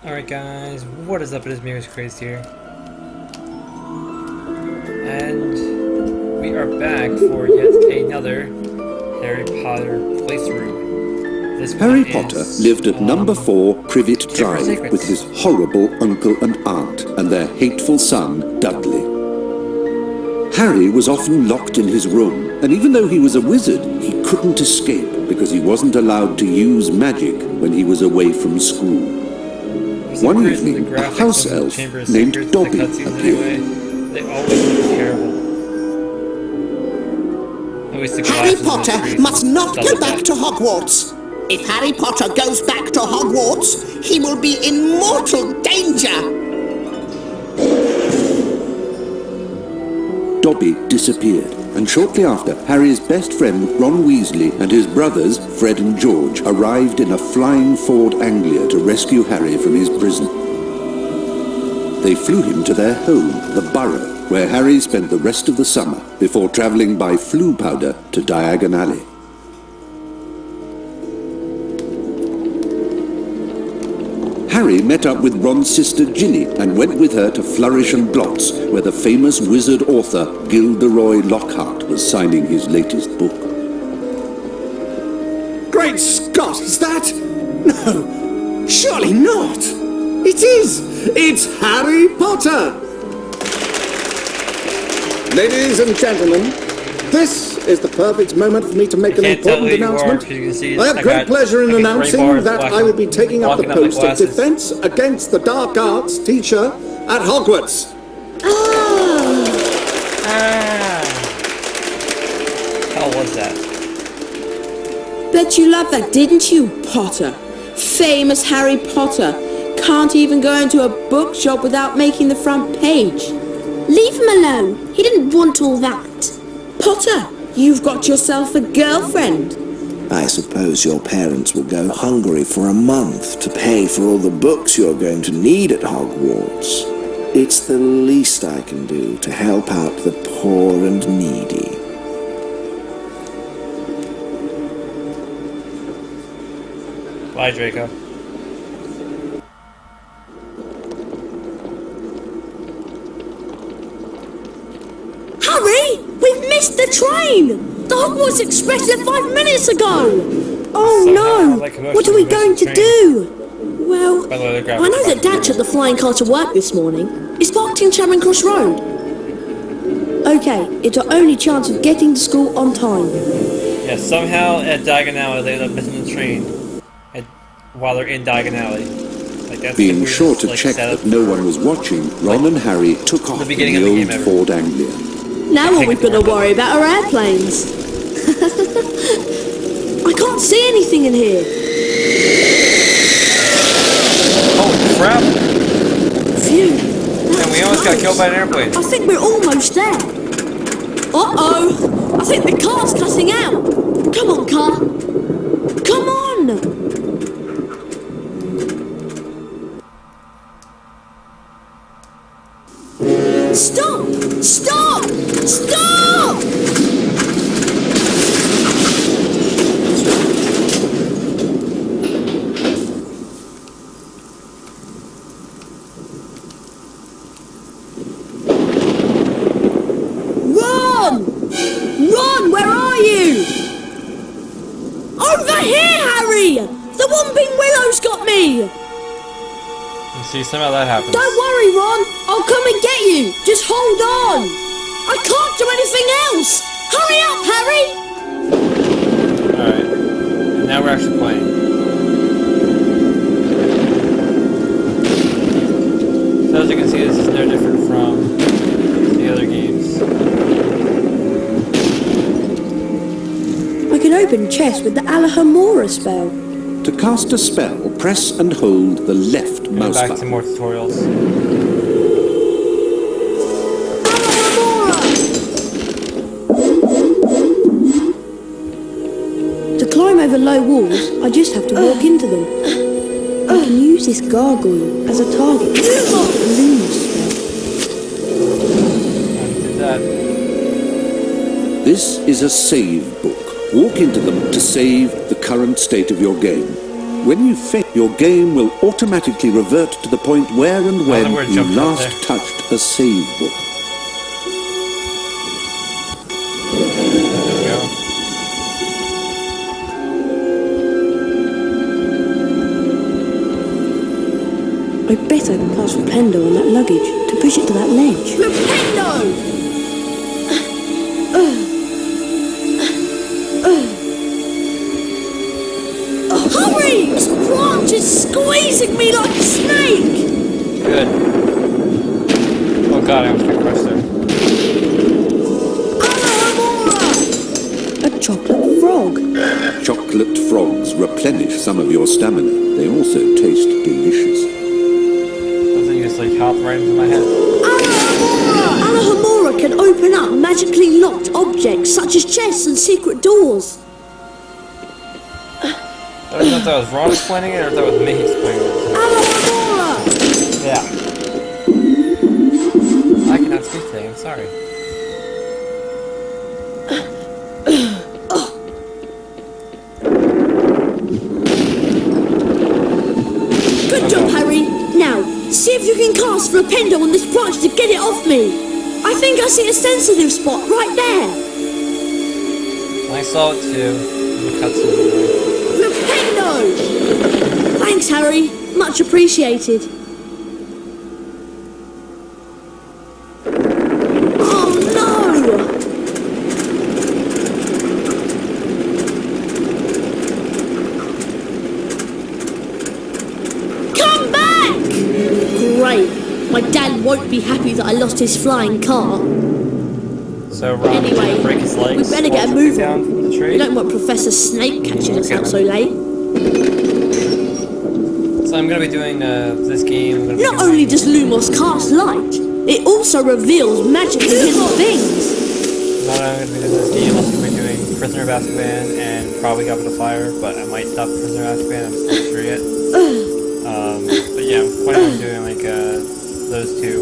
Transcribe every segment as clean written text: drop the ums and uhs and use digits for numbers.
Alright guys, what is up? It is me, Crazed here. And we are back for yet another Harry Potter playthrough. Harry Potter lived at number 4 Privet Drive with his horrible uncle and aunt and their hateful son, Dudley. Harry was often locked in his room, and even though he was a wizard, he couldn't escape because he wasn't allowed to use magic when he was away from school. One evening, a house elf named Dobby appeared. They always look terrible. Harry Potter must not go back to Hogwarts. If Harry Potter goes back to Hogwarts, he will be in mortal danger. Dobby disappeared, and shortly after, Harry's best friend Ron Weasley and his brothers Fred and George arrived in a flying Ford Anglia to rescue Harry from his prison. They flew him to their home, the Burrow, where Harry spent the rest of the summer before travelling by Floo powder to Diagon Alley. Harry met up with Ron's sister Ginny and went with her to Flourish and Blots, where the famous wizard author Gilderoy Lockhart was signing his latest book. Great Scott, is that? No, surely not. It is. It's Harry Potter. Ladies and gentlemen, this is the perfect moment for me to make an important announcement. I have great pleasure in announcing that I will be taking up the post of Defense Against the Dark Arts teacher at Hogwarts. How was that? Bet you loved that, didn't you, Potter? Famous Harry Potter. Can't even go into a bookshop without making the front page. Leave him alone. He didn't want all that. Potter, you've got yourself a girlfriend. I suppose your parents will go hungry for a month to pay for all the books you're going to need at Hogwarts. It's the least I can do to help out the poor and needy. Bye, Draco. Hurry! We've missed the train! The Hogwarts Express left 5 minutes ago! Oh no! What are we going to do? Well, I know that Dad took the flying car to work this morning. It's parked in Charing Cross Road. Okay, it's our only chance of getting to school on time. Yeah, somehow at Diagon Alley they end up missing the train while they're in Diagon Alley. Like, that's Being sure to check that no one was watching, Ron and Harry took off in the old Ford Anglia. Now what we've got to worry about are airplanes. I can't see anything in here. Holy crap! Phew. And we almost got killed by an airplane. I think we're almost there. Uh-oh! I think the car's cutting out. Come on, car. Come on! Stop! Stop! Stop! Ron! Ron, where are you? Over here, Harry! The Whomping Willow's got me! You see, somehow that happens. Don't worry, Ron. I'll come and get you. Just hold on. I can't do anything else. Hurry up, Harry. Alright. And now we're actually playing. So as you can see, this is no different from the other games. I can open chests with the Alahamora spell. To cast a spell, press and hold the left mouse Back to button. more tutorials. To climb over low walls, I just have to walk into them. I can use this gargoyle as a target. Did that. This is a save book. Walk into them to save the current state of your game. When you fail, your game will automatically revert to the point where and when you last touched a save book. I bet I can cast Flipendo on that luggage to push it to that ledge. Flipendo! Hurry! This branch is squeezing me like a snake! Good. Oh god, I almost got crushed there. A chocolate frog. Chocolate frogs replenish some of your stamina. They also taste delicious. Doesn't he just like hop right into my head? Alahomora can open up magically locked objects such as chests and secret doors. I don't know if that was Ron explaining it or if that was me explaining it. Alahomora! Yeah. I cannot speak today, I'm sorry. Good job, Harry. Now, see if you can cast Flipendo on this branch to get it off me. I think I see a sensitive spot right there. I saw it too. In the cutscene. Flipendo! Thanks, Harry. Much appreciated. Oh no! Come back! Great. My dad won't be happy that I lost his flying car. So Ron Anyway, did break his legs. we better get a waltzing move down on. from the tree. We don't want Professor Snape catching us out so late. So I'm going to be doing this game. I'm gonna be Not doing- only does Lumos cast light, it also reveals magically hidden things. Not only going to be doing this game, I'm also going to be doing Prisoner of Azkaban and probably Goblet of Fire, but I might stop Prisoner of Azkaban. I'm still not sure yet. But yeah, I'm planning on doing like those two.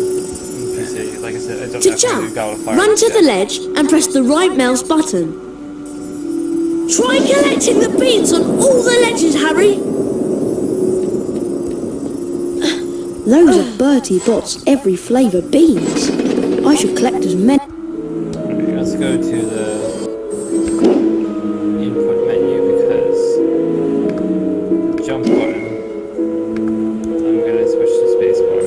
PC. Like I said, I don't To have to do jump, Goblet of Fire. run to yet. the ledge and press the right mouse button. Try collecting the beans on all the ledges, Harry. Those are Bertie Bott's every flavour beans. I should collect as many. Alright, let's go to the input menu because the jump button. I'm gonna switch to spacebar.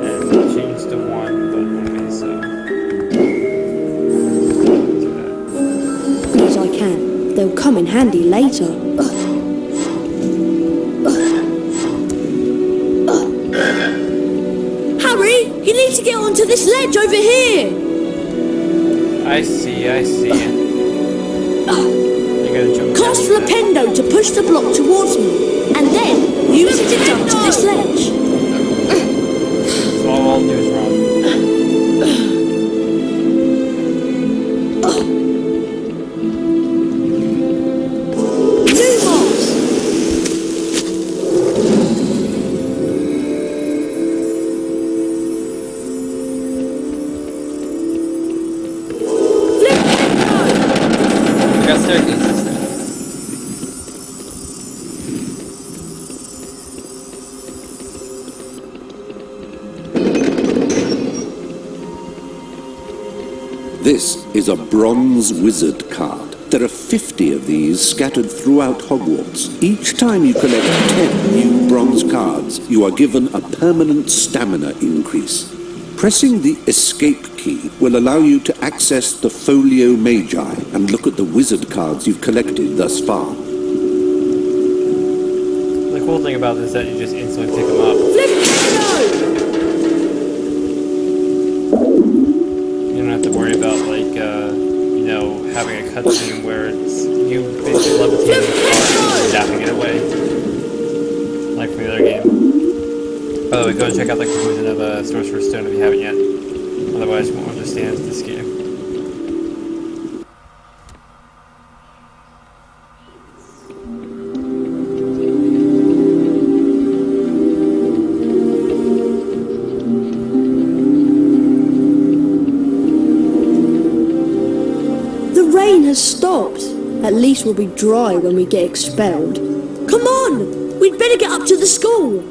And change to 1, but okay, so do that. As I can. They'll come in handy later. Harry, you need to get onto this ledge over here. I see. You're gonna jump Cast down there. Flipendo to push the block towards me, and then use it to jump to this ledge. So all I'll do is run. Lumos! We got staircases now. This is a bronze wizard card. There are 50 of these scattered throughout Hogwarts. Each time you collect 10 new bronze cards, you are given a permanent stamina increase. Pressing the escape key will allow you to access the Folio Magi and look at the wizard cards you've collected thus far. The cool thing about this is that you just instantly pick them up. You don't have to worry about like having a cutscene where it's you basically levitating the card and zapping it away, like from the other game. By the way, go and check out the conclusion of Sorcerer's Stone if you haven't yet. Otherwise, you won't understand this game. rain has stopped. At least we'll be dry when we get expelled. Come on! We'd better get up to the school.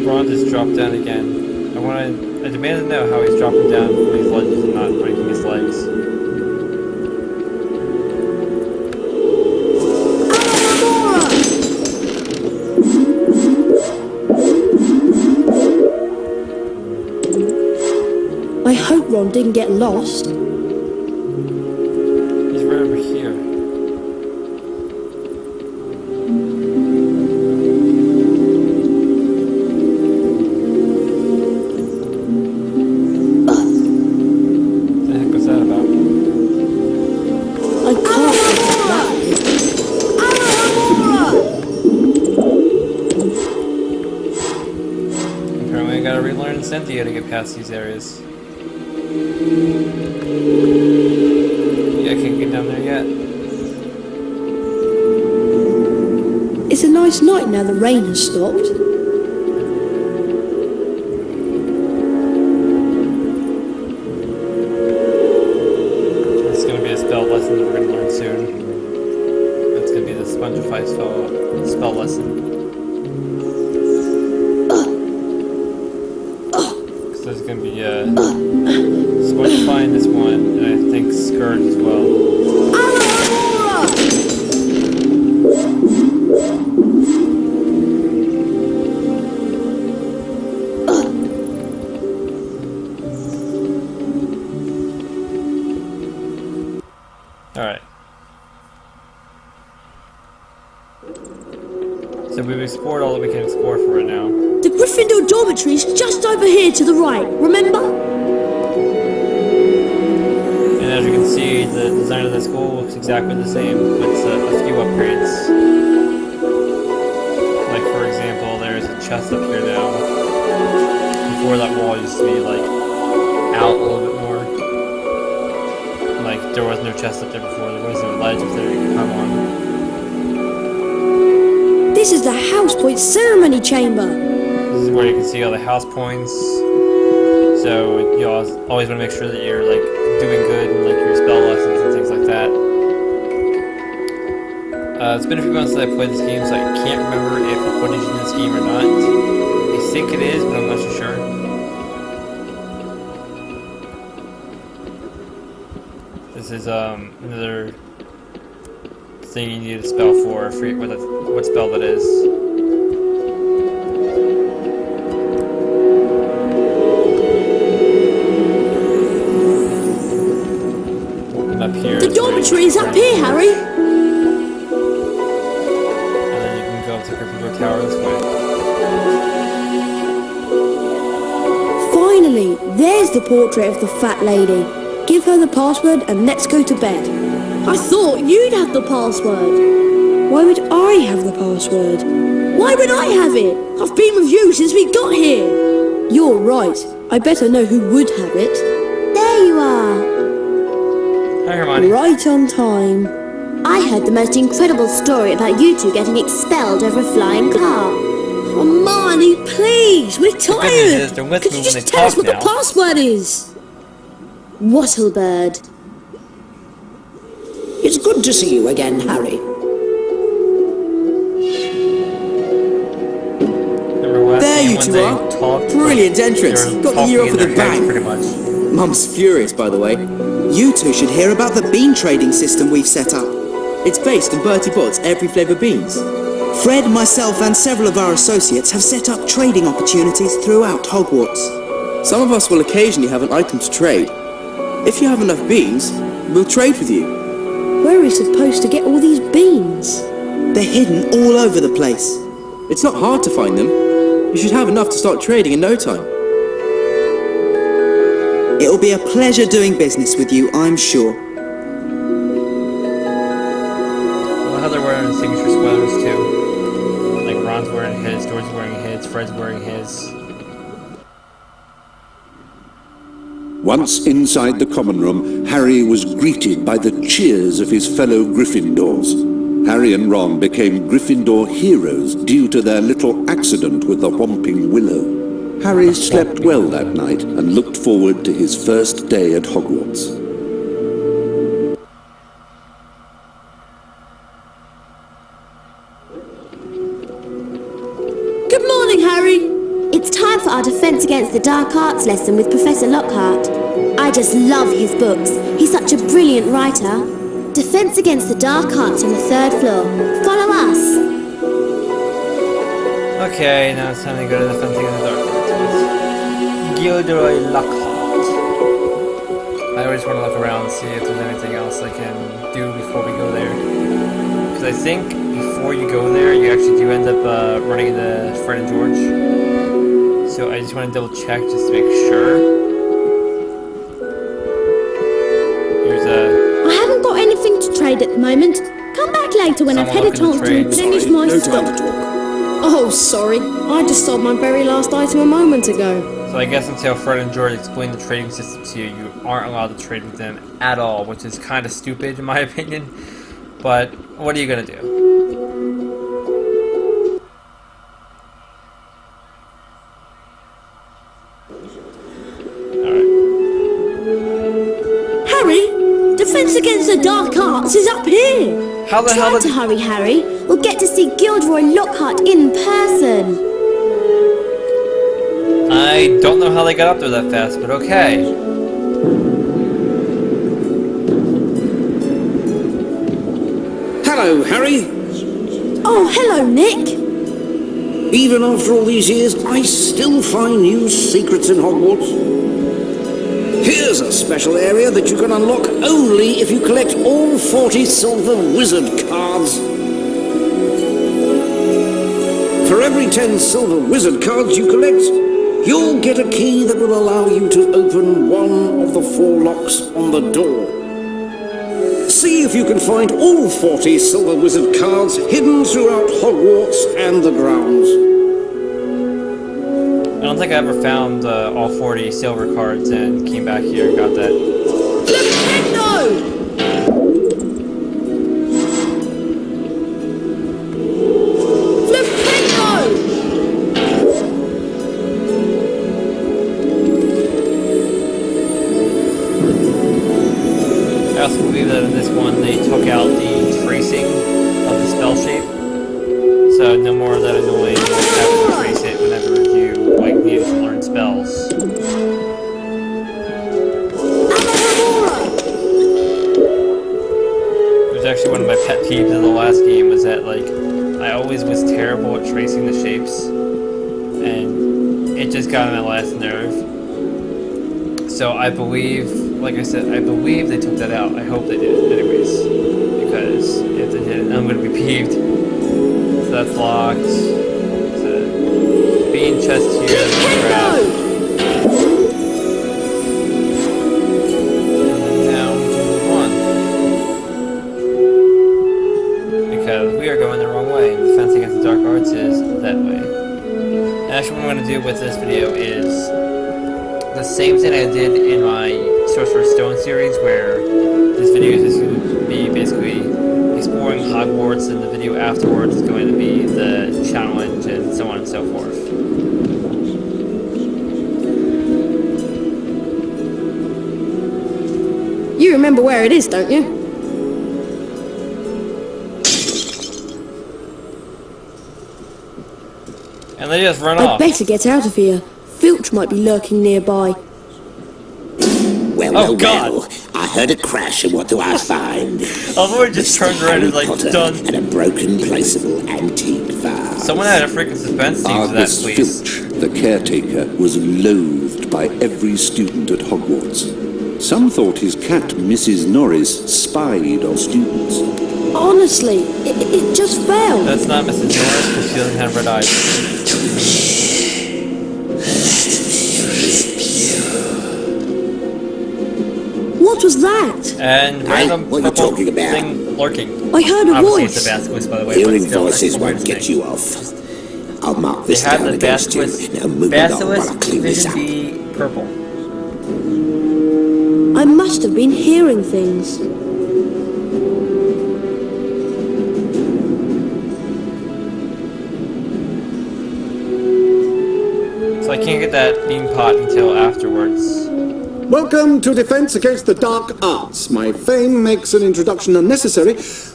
Ron just dropped down again. I demand to know how he's dropping down from these ledges and not breaking his legs. I hope Ron didn't get lost. He's right over here. What the heck was that about? I can't get that. Apparently I gotta relearn Cynthia to get past these areas. Yeah, I can't get down there yet. It's a nice night now the rain has stopped. It's gonna be a spell lesson that we're gonna learn soon. That's gonna be the Spongify spell lesson. So there's gonna be Spongify in this one, and I think Scourge as well. Alright. So we've explored all that we can explore for right now. The Gryffindor dormitory is just over here to the right, remember? And as you can see, the design of the school looks exactly the same, with a few upgrades. Like, for example, there's a chest up here now. Before, that wall used to be, like, out a little bit more. Like, there was no chest up there before, there was no ledge up there you could come on. This is the House Point Ceremony Chamber. This is where you can see all the house points. So you always want to make sure that you're like doing good in like your spell lessons and things like that. It's been a few months since I played this game, so I can't remember if footage in this game or not. I think it is, but I'm not so sure. This is another thing you need a spell for. I forget what spell that is. And up here. The dormitory is up here, Harry. And then you can go to Gryffindor Tower this way. Finally, there's the portrait of the fat lady. Give her the password and let's go to bed. I thought you'd have the password. Why would I have the password? Why would I have it? I've been with you since we got here. You're right. I better know who would have it. There you are. Hi, Hermione. Right on time. I heard the most incredible story about you two getting expelled over a flying car. Hermione, please, we're tired. They're with Could me you when just they tell us talk what now. the password is? Wattlebird. It's good to see you again, Harry. There you two are. Brilliant entrance. Got the year off with a bang. Pretty much. Mum's furious, by the way. You two should hear about the bean trading system we've set up. It's based on Bertie Bott's every flavour beans. Fred, myself and several of our associates have set up trading opportunities throughout Hogwarts. Some of us will occasionally have an item to trade. If you have enough beans, we'll trade with you. Where are we supposed to get all these beans? They're hidden all over the place. It's not hard to find them. You should have enough to start trading in no time. It'll be a pleasure doing business with you, I'm sure. Well, how they're wearing signature sweaters too. Like Ron's wearing his, George's wearing his, Fred's wearing his. Once inside the common room, Harry was greeted by the cheers of his fellow Gryffindors. Harry and Ron became Gryffindor heroes due to their little accident with the Whomping Willow. Harry slept well that night and looked forward to his first day at Hogwarts. Good morning, Harry. It's time for our Defense Against the Dark Arts lesson with Professor Lockhart. I just love his books. He's such a brilliant writer. Defense Against the Dark Arts on the 3rd floor. Follow us. Okay, now it's time to go to Defense Against the Dark Arts with Gilderoy Lockhart. I always want to look around and see if there's anything else I can do before we go there. Because I think before you go there, you actually do end up running into Fred and George. So I just want to double check just to make sure. I haven't got anything to trade at the moment. Come back later when I've had a chance to replenish my stock. Oh, sorry. I just sold my very last item a moment ago. So I guess until Fred and George explain the trading system to you, you aren't allowed to trade with them at all, which is kind of stupid in my opinion. But what are you gonna do? Defense Against the Dark Arts is up here! How the hell Try to hurry, Harry. We'll get to see Gilderoy Lockhart in person. I don't know how they got up there that fast, but okay. Hello, Harry. Oh, hello, Nick. Even after all these years, I still find new secrets in Hogwarts. Here's a special area that you can unlock only if you collect all 40 silver wizard cards. For every 10 silver wizard cards you collect, you'll get a key that will allow you to open one of the 4 locks on the door. See if you can find all 40 silver wizard cards hidden throughout Hogwarts and the grounds. I don't think I ever found all 40 silver cards and came back here and got that. Flipendo! Flipendo! I also believe that in this one they took out the tracing of the spell shape. So no more of that annoying like, having to trace it whenever you like need to learn spells. It was actually one of my pet peeves of the last game was that like I always was terrible at tracing the shapes, and it just got on my last nerve. So I believe, like I said, I believe they took that out. I hope they did, anyways, because if they didn't, I'm gonna be peeved. So that's locked. There's a bean chest here. Grab. And now we can move on. Because we are going the wrong way. The Defense Against the Dark Arts is that way. And actually what I'm going to do with this video is the same thing I did in my Sorcerer's Stone series, where this video is going to be basically exploring Hogwarts, and the video afterwards is going to be the challenge and so on and so forth. You remember where it is, don't you? And they just run I'd off. better get out of here. Filch might be lurking nearby. Well, God. well, I heard a crash, and what do I find? I've already just turned around and like, done. And a broken placeable antique vase. Someone had a freaking suspense scene for that, Argus please. Filch, the caretaker, was loathed by every student at Hogwarts. Some thought his cat, Mrs. Norris, spied on students. Honestly, it just fell. That's not Mrs. Norris because she doesn't have red eyes. What was that? And random what are you purple talking about? thing lurking. I heard a Obviously voice. it's a basilisk, by the way. Hearing but still, voices that's won't the get weirdest you thing. off. I'll mark They this had down the against you. basilisk, Now move along while I basilisk clean this vision up. be purple. I must have been hearing things. So So I can't get that bean pot until afterwards. Welcome to Defense Against the Dark Arts. My fame makes an introduction unnecessary,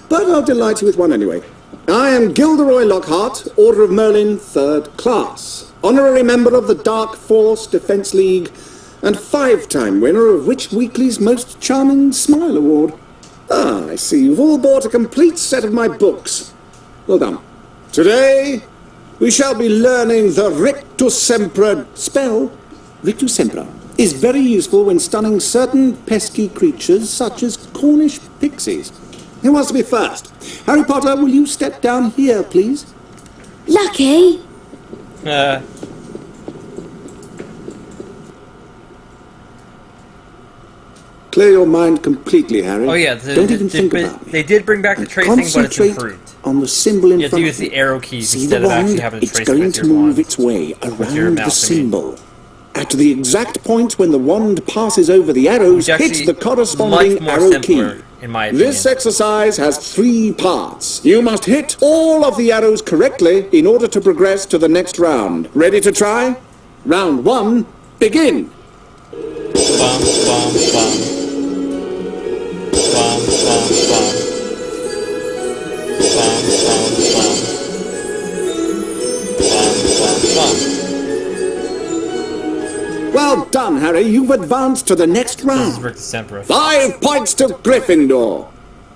but I'll delight you with one anyway. I am Gilderoy Lockhart, Order of Merlin, 3rd Class, honorary member of the Dark Force Defense League, and 5-time winner of Witch Weekly's Most Charming Smile Award. Ah, I see you've all bought a complete set of my books. Well done. Today, we shall be learning the Rictus Sempra spell. Rictus Sempra is very useful when stunning certain pesky creatures such as Cornish pixies. Who wants to be first? Harry Potter, will you step down here, please? Lucky. Clear your mind completely, Harry. Oh yeah, don't even think about me. They did bring back the tracing, but it's Concentrate improved. on the symbol in You have to front use of you. the arrow keys See instead the of actually wand? having to It's trace going with to your move wand. its way your around the mouse, I mean. symbol. At the exact point when the wand passes over the arrows, Which actually hit the corresponding much more arrow simpler, key. in my opinion. This exercise has 3 parts. You must hit all of the arrows correctly in order to progress to the next round. Ready to try? Round 1, begin. Bum, bum, bum. Bum, bum, bum. Bum, bum, bum. Bum, bum, bum. Well done, Harry. You've advanced to the next This is round. Rictus Sempra. 5 points to Gryffindor.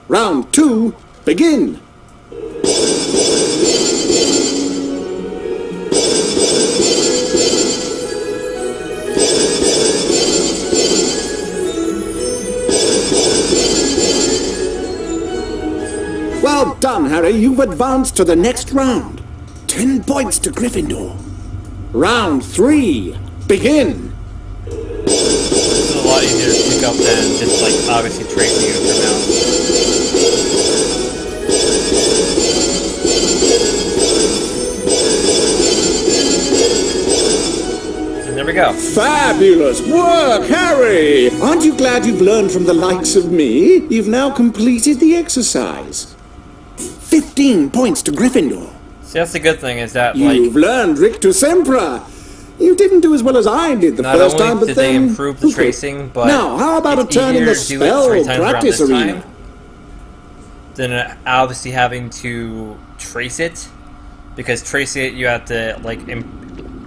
Round 2, begin. Well done, Harry. You've advanced to the next round. 10 points to Gryffindor. Round 3, begin. This is a lot easier to pick up than just like obviously tracing it with your mouse. And there we go. Fabulous work, Harry! Aren't you glad you've learned from the likes of me? You've now completed the exercise. 15 points to Gryffindor. See, that's the good thing is that like You've learned Rictus Sempra. You didn't do as well as I did the not first only time, but did then... they improve the tracing, but Now, how about a it's turn in the easier to do it spell 3 times around practice this arena? time than obviously having to trace it, because tracing it you have to like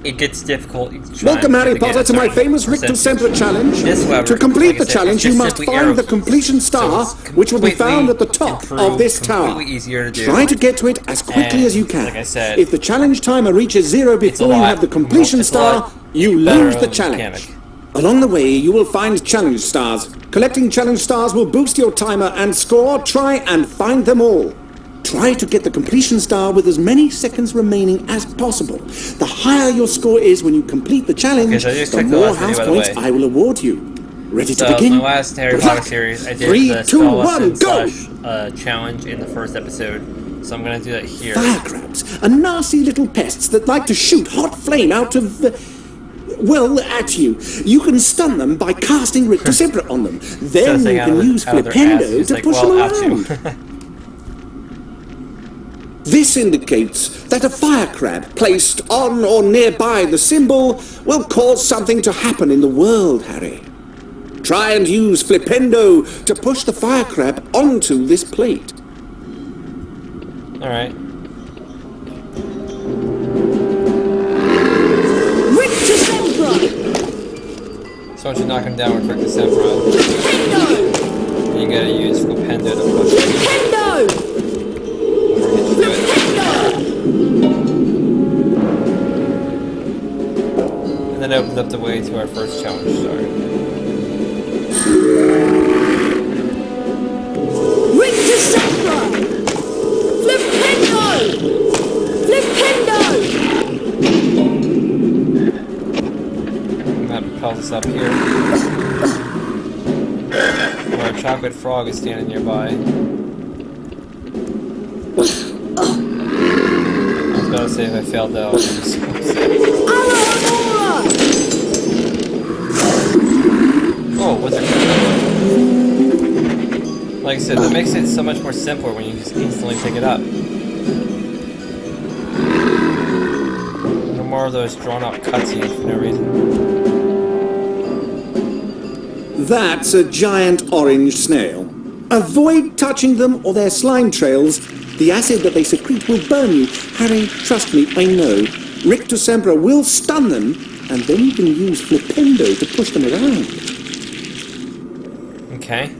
it gets difficult each time. Welcome, Harry to get Potter, a to my certain famous Rictus percentage. Sempra challenge. This, however, To complete like I the said, challenge, it's you just must simply find arrow the keys. completion So star, it's which will be found at the completely top of this improved, tower. completely easier to do. Try to get to it as quickly And, as you can. like I said, if the challenge timer reaches 0 before you lot have the completion it's a star, lot you better lose the of a challenge. mechanic. Along the way, you will find challenge stars. Collecting challenge stars will boost your timer and score. Try and find them all. Try to get the completion star with as many seconds remaining as possible. The higher your score is when you complete the challenge, so I just the checked the more last video, house by the points way. I will award you. Ready So to begin? my last Harry Good Potter luck. series, I did 3, the 2, spell 1, lesson go! / challenge in the first episode, so I'm gonna do that here. Fire crabs are nasty little pests that like to shoot hot flame out of... well, at you. You can stun them by casting Rictus Sempra on them. Then you can use out of their Flipendo ass, to like, push well, them at you. around. This indicates that a fire crab placed on or nearby the symbol will cause something to happen in the world, Harry. Try and use Flipendo to push the fire crab onto this plate. Alright. Rictus Sempra! So once you knock him down with Rictus Sempra, Flipendo! you gotta use Flipendo to push him. Flipendo! And then it opens up the way to our first challenge star. Rictus Sempra! Flipendo! Flipendo! And that propels us up here. Where a chocolate frog is standing nearby. I was about to say if I failed that, I was gonna be so upset. Oh, what's it? Like I said, that makes it so much more simpler when you just instantly pick it up. No more more of those drawn-out cutscenes for no reason. That's a giant orange snail. Avoid touching them or their slime trails. The acid that they secrete will burn you. Harry, trust me, I know. Rictus Sempra will stun them, and then you can use Flipendo to push them around. Okay.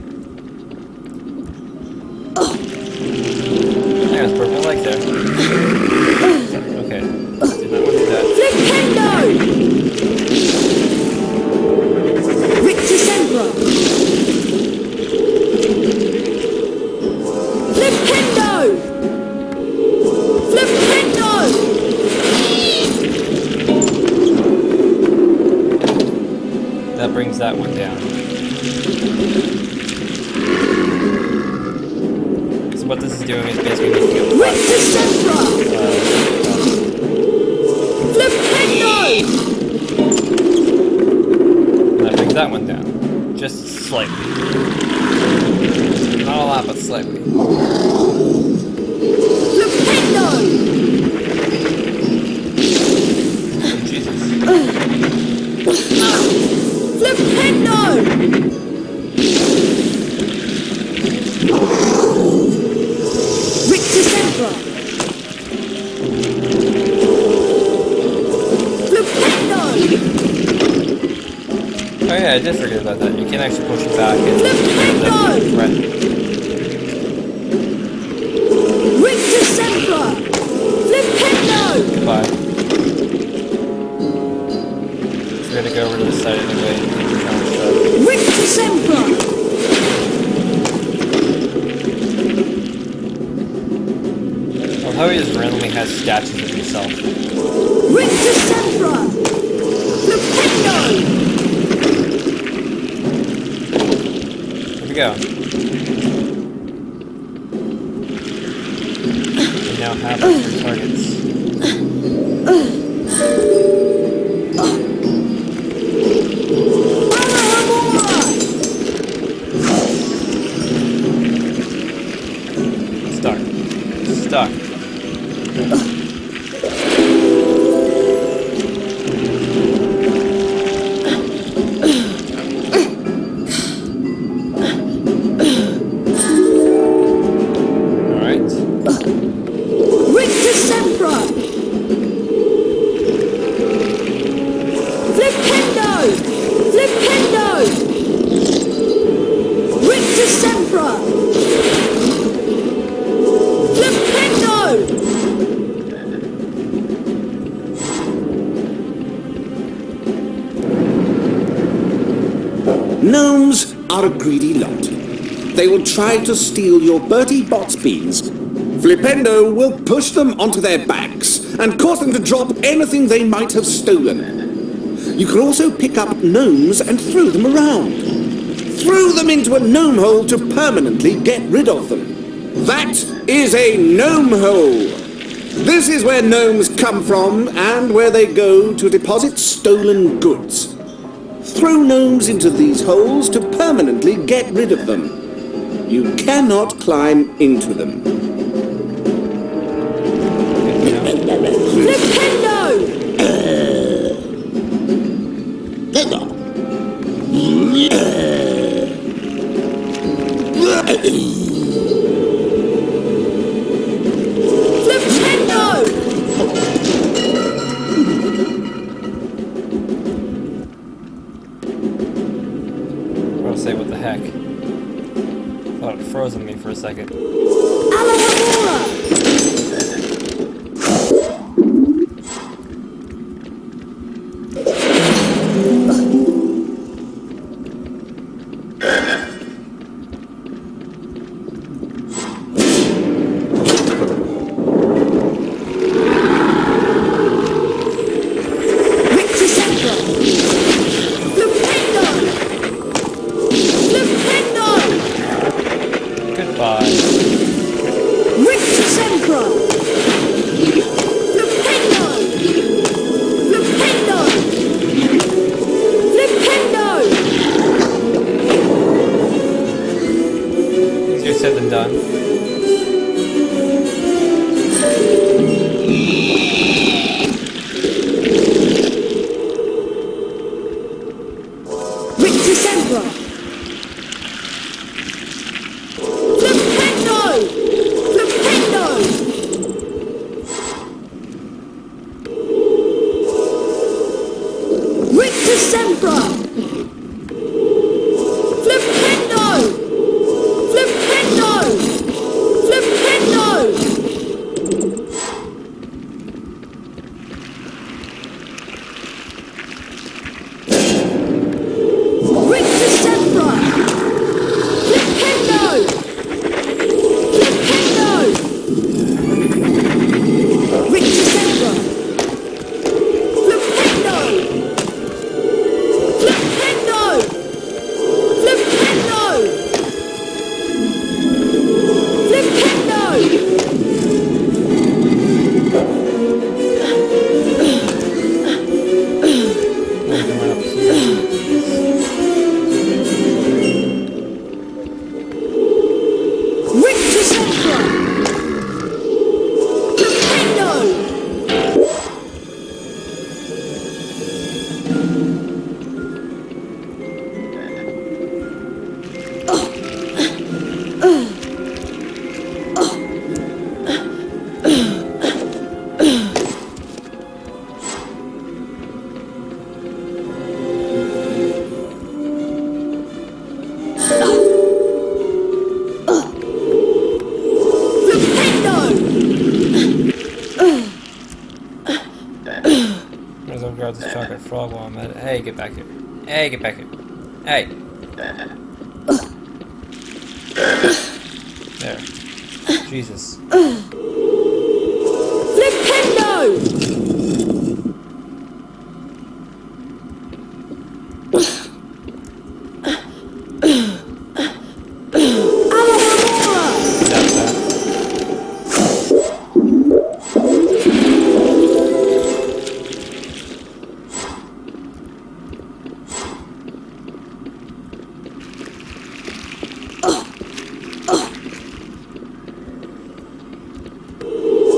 Yeah, it's purple like there. Okay. Did not want to do that. Flipendo! Rictus Sempra! Flipendo! Flipendo! That brings that one down. So what this is doing is basically making a Rictus Sempra! Flipendo! that brings that one down. Just slightly. Not a lot, but slightly. Flipendo! Jesus. Flipendo! Rictus Sempra! Flipendo! Oh yeah, I did forget about that. You can actually push it back and Flipendo! threat. Rictus Sempra! Flipendo! Goodbye. We're gonna go over to the side anyway and do the kind of stuff. Rictus Sempra! How he just randomly has statues of himself. Rictus Sempra! Flipendo! Here we go. We now have our 3 targets. Stuck. Stuck. Alright. Rictus Sempra! Flipendo! Flipendo! Rictus Sempra! Flipendo! Gnomes are a greedy lot. They will try to steal your Bertie Bott's beans. Flipendo will push them onto their backs and cause them to drop anything they might have stolen. You can also pick up gnomes and throw them around. Throw them into a gnome hole to permanently get rid of them. That is a gnome hole. This is where gnomes come from and where they go to deposit stolen goods. Throw gnomes into these holes to permanently get rid of them. You cannot climb into them. Flipendo! I'll say, what the heck? Thought it froze on me for a second. Said than done. Victor Sempra! Flipendo! Flipendo! Victor Sempra! Flipendo! Flipendo! Flipendo! Victor Sempra! Flipendo! Flipendo! Victor Sempra! Flipendo! Flipendo! Flipendo! Flipendo! Victor Sempra! Flipendo! Might as well grab this chocolate frog while I'm at it. Hey, get back here. Hey, get back here. Hey. There. Jesus. Flipendo! That's that.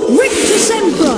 Victor Sempra!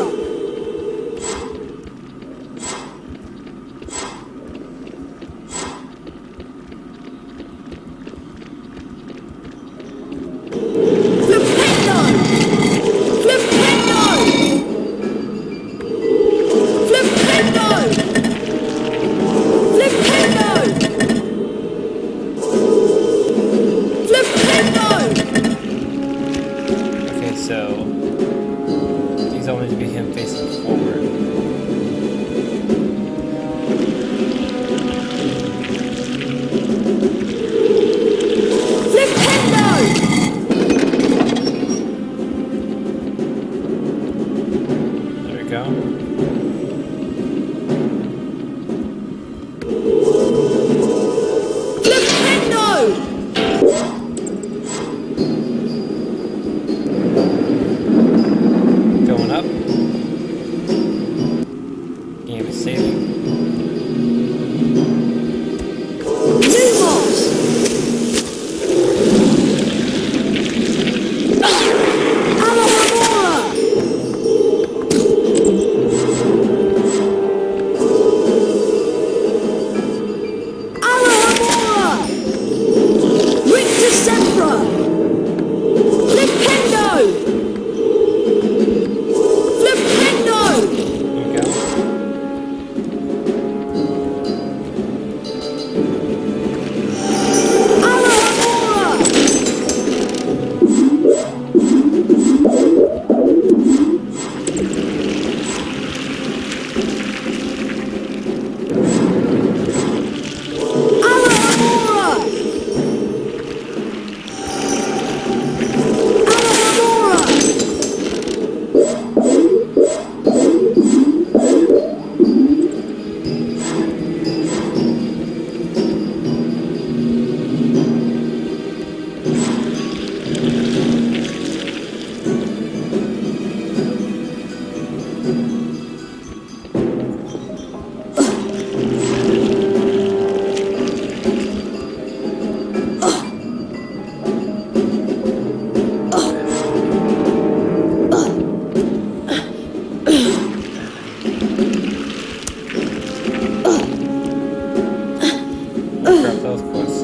crap, that was close.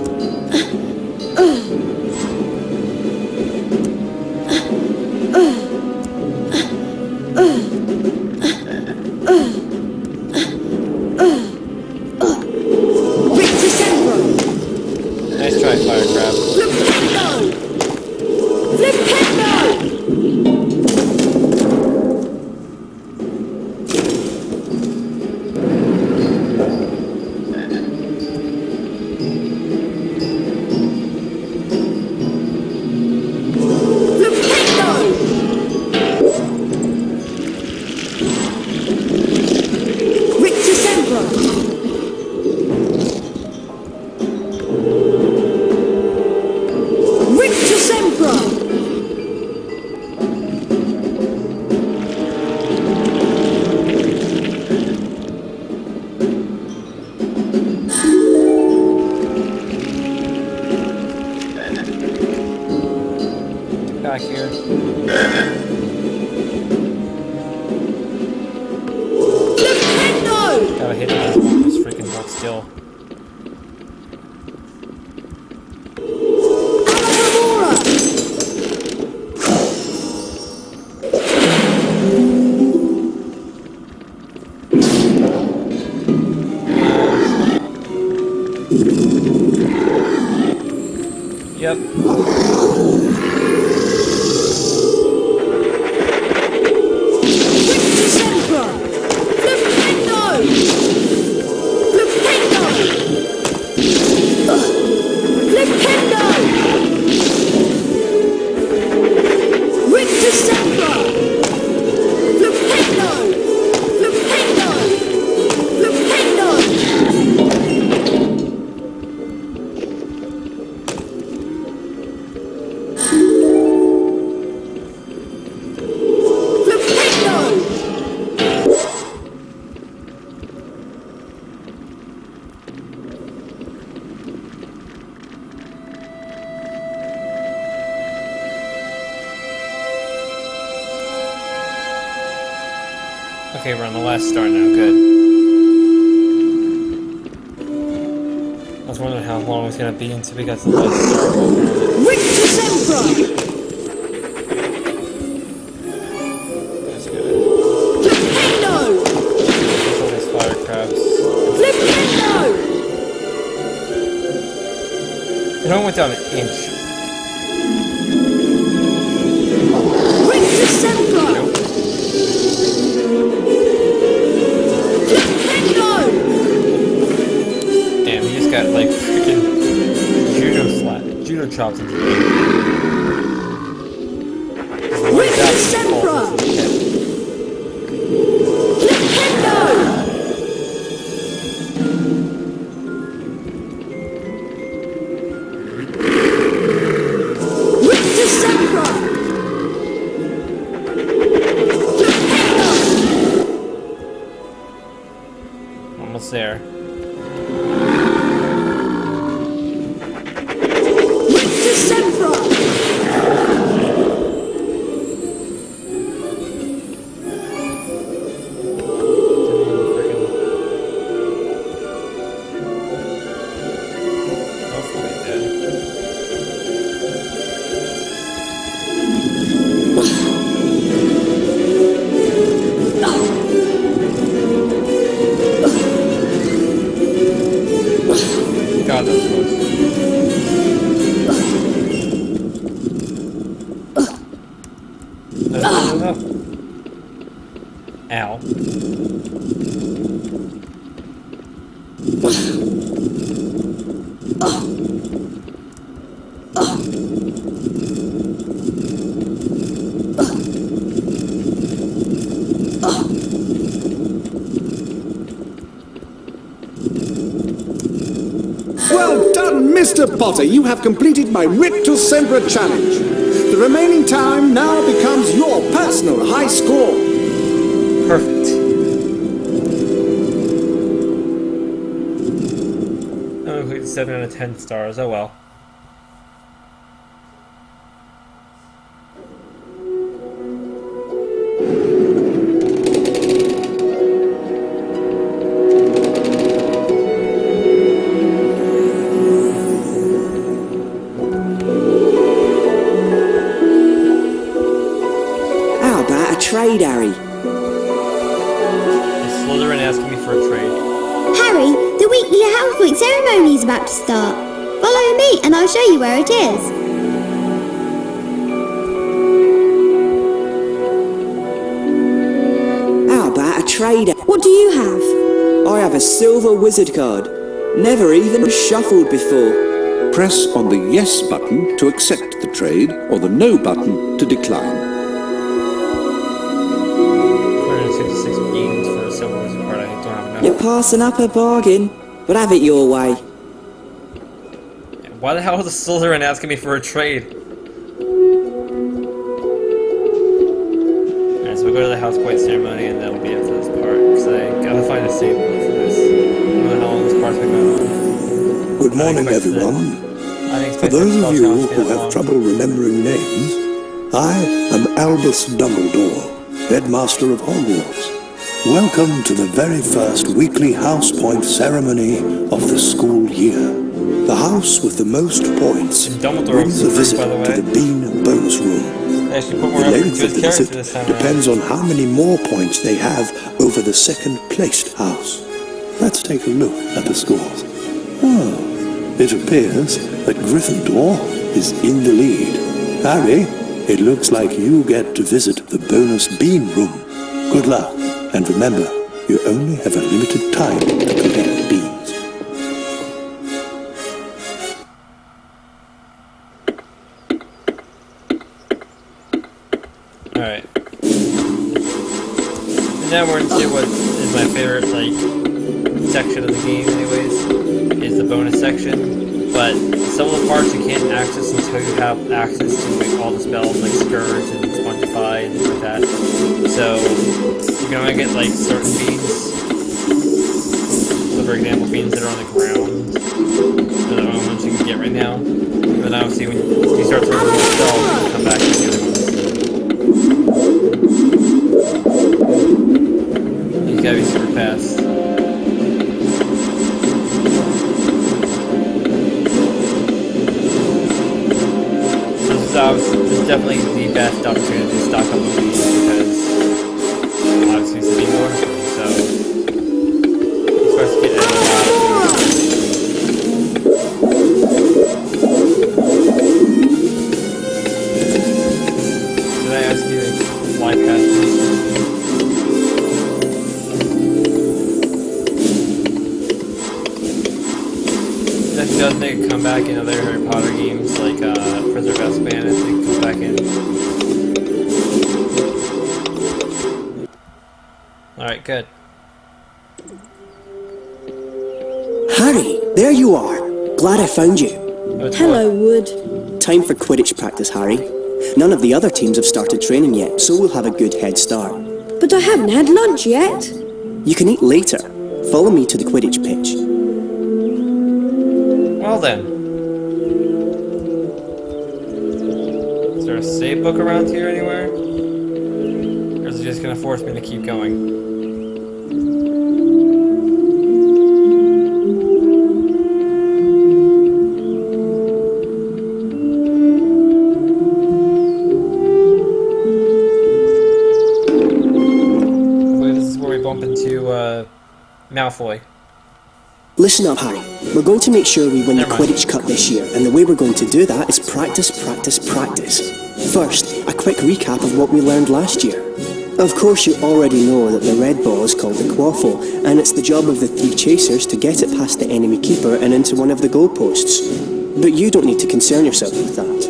Nice try, Fire Crab. Back here. Gotta hit this one with this freaking hold still. Yep. Okay, we're on the last star now, good. I was wondering how long it was going to be until we got to the last star. That's good. There's all these fire crabs. It only went down an inch. Nope. Damn, he just got like freaking judo chops into the Almost there. God, that was close. No. Ow. Well done, Mr. Potter. You have completed my Rictus Sembra challenge. The remaining time now becomes your personal high score. Perfect. Oh, we got 7 out of 10 stars. Oh well. weekly House Week ceremony is about to start. Follow me and I'll show you where it is. How about a trader? What do you have? I have a silver wizard card. Never even shuffled before. Press on the yes button to accept the trade or the no button to decline. 466 beans for a silver wizard card. I don't have enough. You're passing up a bargain, but have it your way. Why the hell is the Slytherin asking me for a trade? Alright, so we'll go to the House White ceremony and that'll be it for this part. Because I gotta find a save book for this. And then all this part's been going on. Good morning, everyone. For those of you who have trouble remembering names, I am Albus Dumbledore, Headmaster of Hogwarts. Welcome to the very first weekly House Point ceremony of the school year. The house with the most points brings a visit to the Bean bonus room. The length of the visit depends on how many more points they have over the second placed house. Let's take a look at the scores. Oh, it appears that Gryffindor is in the lead. Harry, it looks like you get to visit the bonus Bean room. Good luck, and remember, you only have a limited time to collect beans. Alright. And now we're into what is my favorite, section of the game anyways, is the bonus section. But some of the parts you can't access until you have access to all the spells like Scourge and Spongify and things like that. So you can only get certain beans. So for example, beans that are on the ground are the only ones you can get right now. But then obviously when you start to remove the spells, you can come back to the other ones. You gotta be super fast. This is definitely the best opportunity to stock up on these because obviously it's being bonus room, so you're supposed to get a lot of these. Did I ask you to fly past this? That does make a comeback in other Harry Potter games like Prisoner of Azkaban, if they come back in. Alright, good. Harry, there you are. Glad I found you. Hello, Wood. Time for Quidditch practice, Harry. None of the other teams have started training yet, so we'll have a good head start. But I haven't had lunch yet. You can eat later. Follow me to the Quidditch pitch. Well then. Is there a save book around here anywhere? Or is it just gonna force me to keep going? Hopefully this is where we bump into Malfoy. Listen up, Harry. We're going to make sure we win the Quidditch Cup this year, and the way we're going to do that is practice, practice, practice. First, a quick recap of what we learned last year. Of course, you already know that the red ball is called the quaffle, and it's the job of the 3 chasers to get it past the enemy keeper and into one of the goalposts. But you don't need to concern yourself with that.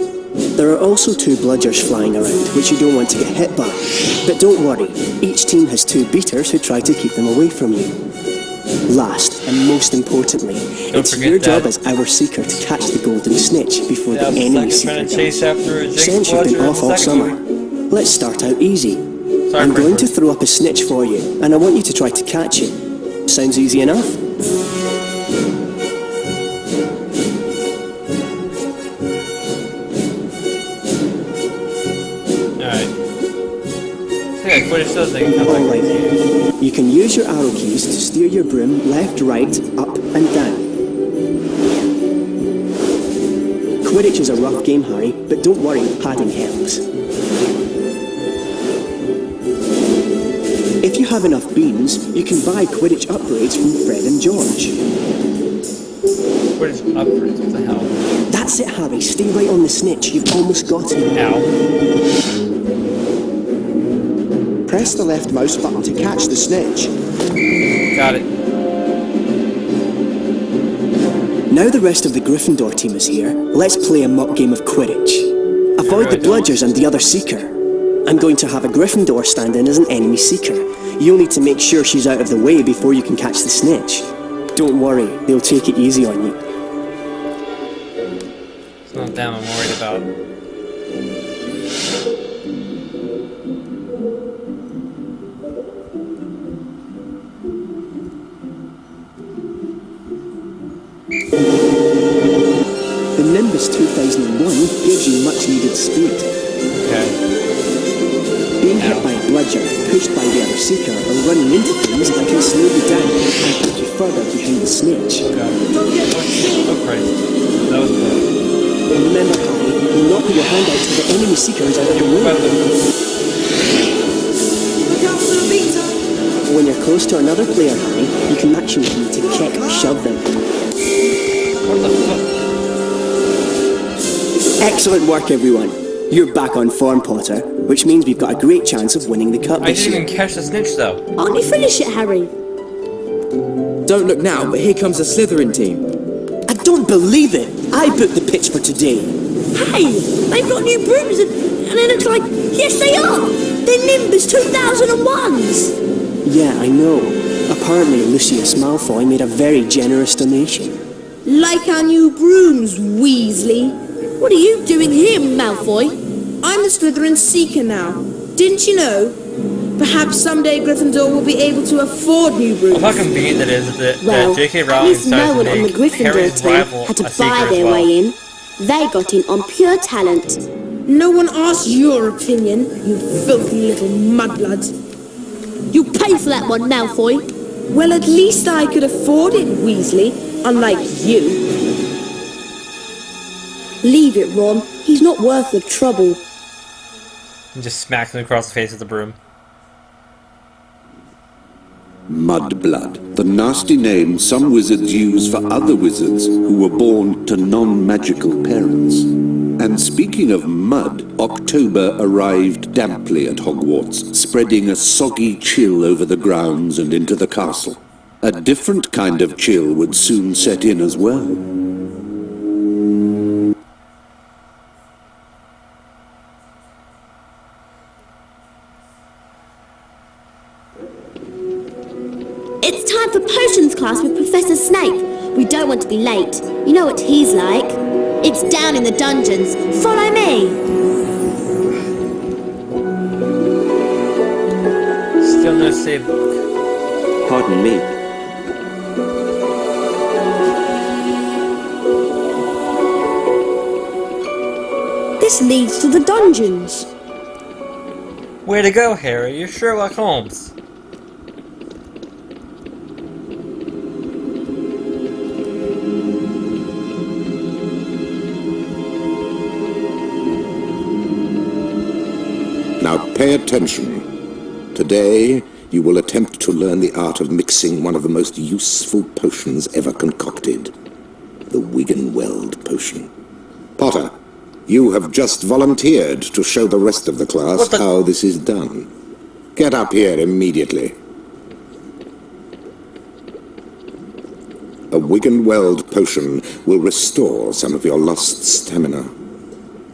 There are also 2 bludgers flying around, which you don't want to get hit by. But don't worry, each team has 2 beaters who try to keep them away from you. Last, and most importantly, it's your job as our seeker to catch the golden snitch before the enemy seeker does. Since you've been off all summer, let's start out easy. I'm going to throw up a snitch for you, and I want you to try to catch it. Sounds easy enough? Alright. You can use your arrow keys to steer your broom left, right, up, and down. Quidditch is a rough game, Harry, but don't worry, padding helps. If you have enough beans, you can buy Quidditch upgrades from Fred and George. Quidditch upgrades, what the hell? That's it, Harry. Stay right on the snitch. You've almost got him. Ow. Press the left mouse button to catch the snitch. Got it. Now the rest of the Gryffindor team is here, let's play a mock game of Quidditch. Avoid the bludgers and the other seeker. I'm going to have a Gryffindor stand in as an enemy seeker. You'll need to make sure she's out of the way before you can catch the snitch. Don't worry, they'll take it easy on you. It's not that I'm worried about. The Nimbus 2001 gives you much needed speed. Okay. Being hit by a bludger, pushed by the other seeker, or running into things that can slow you down and put you further behind the snitch. Oh Christ. That was close. And remember, Harry, you'll not put your hand out till the enemy seeker is out of the way. When you're close to another player, Harry, you can action key to kick or shove them. What the fuck? Excellent work, everyone. You're back on form, Potter, which means we've got a great chance of winning the cup I this didn't year. even catch the snitch, though. Aren't you finish it, Harry? Don't look now, but here comes the Slytherin team. I don't believe it. I booked the pitch for today. Hey, they've got new brooms and it looks like, yes they are! They're Nimbus 2001s! Yeah, I know. Apparently Lucius Malfoy made a very generous donation. Like our new brooms, Weasley. What are you doing here, Malfoy? I'm the Slytherin Seeker now. Didn't you know? Perhaps someday Gryffindor will be able to afford new brooms. How convenient it is that Well, J.K. at Rowling least no decided one to on the make Gryffindor Harry's team rival had to a seeker buy as their well. way in. They got in on pure talent. No one asked your opinion, you filthy little mudblood. You pay for that one, Malfoy. Well, at least I could afford it, Weasley, unlike you. Leave it, Ron. He's not worth the trouble. And just smacks him across the face with the broom. Mudblood, the nasty name some wizards use for other wizards who were born to non-magical parents. And speaking of mud, October arrived damply at Hogwarts, spreading a soggy chill over the grounds and into the castle. A different kind of chill would soon set in as well. It's time for potions class with Professor Snape. We don't want to be late. You know what he's like. It's down in the dungeons. Follow me. Still no save book. Pardon me. This leads to the dungeons. Way to go, Harry. You're Sherlock Holmes. Now pay attention. Today, you will attempt to learn the art of mixing one of the most useful potions ever concocted. The Wiggenweld potion. Potter, you have just volunteered to show the rest of the class how this is done. Get up here immediately. A Wiggenweld potion will restore some of your lost stamina.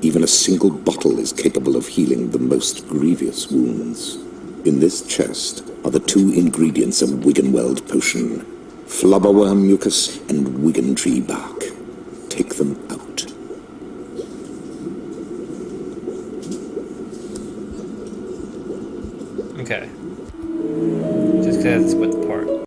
Even a single bottle is capable of healing the most grievous wounds. In this chest are the two ingredients of Wiggenweld potion: flubberworm mucus and wiggentree bark. Take them out. Okay. Just because that's what